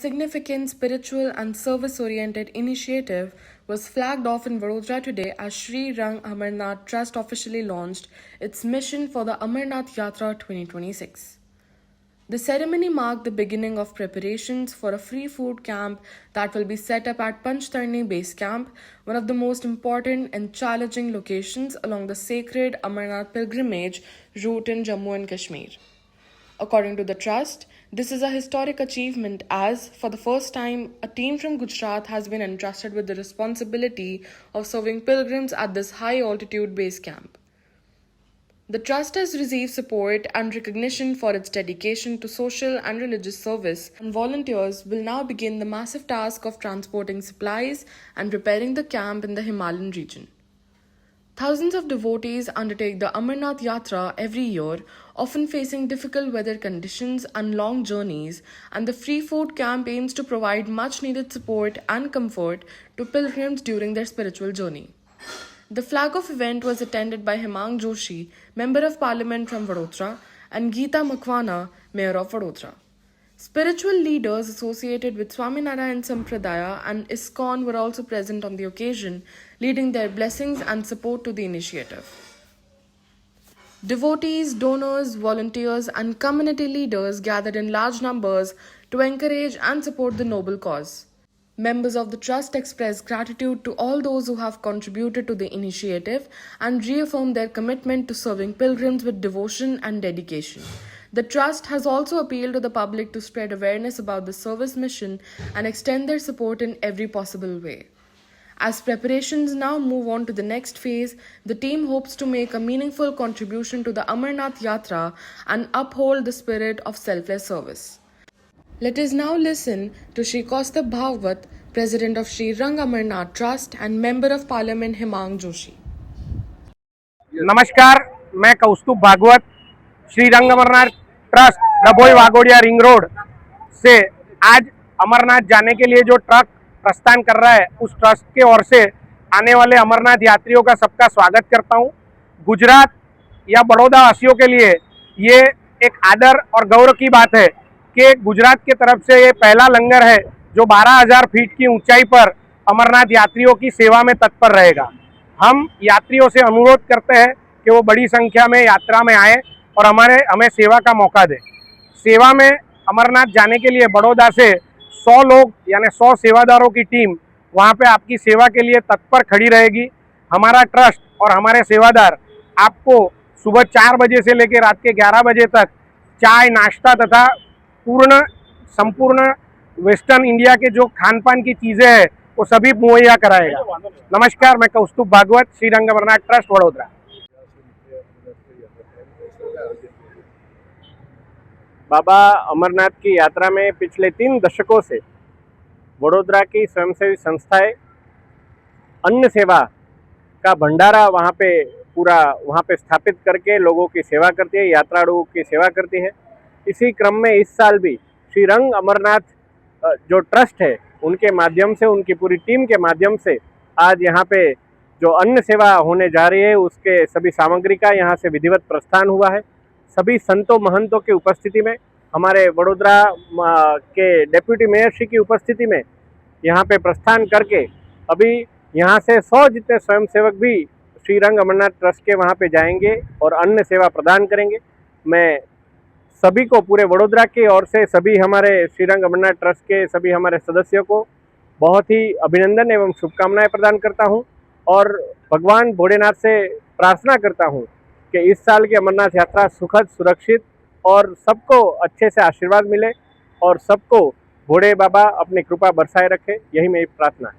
significant spiritual and service-oriented initiative was flagged off in Vadodara today as Sri Rang Amarnath Trust officially launched its mission for the Amarnath Yatra 2026. The ceremony marked the beginning of preparations for a free food camp that will be set up at Panchtarni Base Camp, one of the most important and challenging locations along the sacred Amarnath pilgrimage route in Jammu and Kashmir. According to the trust, this is a historic achievement as, for the first time, a team from Gujarat has been entrusted with the responsibility of serving pilgrims at this high altitude base camp. The trust has received support and recognition for its dedication to social and religious service, and volunteers will now begin the massive task of transporting supplies and repairing the camp in the Himalayan region. Thousands of devotees undertake the Amarnath Yatra every year, often facing difficult weather conditions and long journeys, and the free food camp aims to provide much needed support and comfort to pilgrims during their spiritual journey. The flag-off event was attended by Hemang Joshi, Member of Parliament from Vadodara, and Geeta Makwana, Mayor of Vadodara. Spiritual leaders associated with Swaminarayan Sampradaya and ISKCON were also present on the occasion, leading their blessings and support to the initiative. Devotees, donors, volunteers, and community leaders gathered in large numbers to encourage and support the noble cause. Members of the trust expressed gratitude to all those who have contributed to the initiative and reaffirmed their commitment to serving pilgrims with devotion and dedication. The trust has also appealed to the public to spread awareness about the service mission and extend their support in every possible way. As preparations now move on to the next phase, the team hopes to make a meaningful contribution to the Amarnath Yatra and uphold the spirit of selfless service. Let us now listen to Shri Kaustubh Bhagwat, President of Sri Rang Amarnath Trust and Member of Parliament Hemang Joshi. नमस्कार, मैं कौस्तुभ Bhagwat Shri Rang Amarnath trust Dabhoi Waghodia ring road से आज अमरनाथ जाने के लिए जो truck प्रस्थान कर रहा है उस ट्रस्ट के ओर से आने वाले अमरनाथ यात्रियों का सबका स्वागत करता हूं। गुजरात या बड़ौदा वासियों के लिए ये एक आदर और गौरव की बात है कि गुजरात की तरफ से ये पहला लंगर है जो 12,000 फीट की ऊंचाई पर अमरनाथ यात्रियों की सेवा में तत्पर रहेगा। हम यात्रियों से अनुरोध करते हैं कि वो बड़ी संख्या में यात्रा में आए और हमें सेवा का मौका दें। सेवा में अमरनाथ जाने के लिए बड़ौदा से 100 लोग यानी 100 सेवादारों की टीम वहाँ पे आपकी सेवा के लिए तत्पर खड़ी रहेगी। हमारा ट्रस्ट और हमारे सेवादार आपको सुबह 4 बजे से लेकर रात के 11 बजे तक चाय, नाश्ता तथा संपूर्ण वेस्टर्न इंडिया के जो खान पान की चीज़ें हैं वो सभी मुहैया कराएगा। नमस्कार, मैं कौस्तुभ भागवत, श्री रंग अमरनाथ ट्रस्ट वडोदरा। बाबा अमरनाथ की यात्रा में पिछले 3 दशकों से वडोदरा की स्वयंसेवी संस्थाएं अन्न सेवा का भंडारा वहाँ पे स्थापित करके लोगों की सेवा करती है, यात्रालुओं की सेवा करती है। इसी क्रम में इस साल भी श्री रंग अमरनाथ जो ट्रस्ट है उनके माध्यम से, उनकी पूरी टीम के माध्यम से आज यहाँ पे जो अन्न सेवा होने जा रही है उसके सभी सामग्री का यहाँ से विधिवत प्रस्थान हुआ है। सभी संतों महंतों की उपस्थिति में, हमारे वडोदरा के डेप्यूटी मेयर श्री की उपस्थिति में यहाँ पे प्रस्थान करके अभी यहाँ से 100 जितने स्वयंसेवक भी श्री रंग अमरनाथ ट्रस्ट के वहाँ पे जाएंगे और अन्न सेवा प्रदान करेंगे। मैं सभी को, पूरे वडोदरा की ओर से सभी हमारे श्री रंग अमरनाथ ट्रस्ट के सभी हमारे सदस्यों को बहुत ही अभिनंदन एवं शुभकामनाएं प्रदान करता हूं और भगवान भोलेनाथ से प्रार्थना करता हूं कि इस साल की अमरनाथ यात्रा सुखद, सुरक्षित और सबको अच्छे से आशीर्वाद मिले और सबको भोले बाबा अपनी कृपा बरसाए रखे, यही मेरी प्रार्थना है।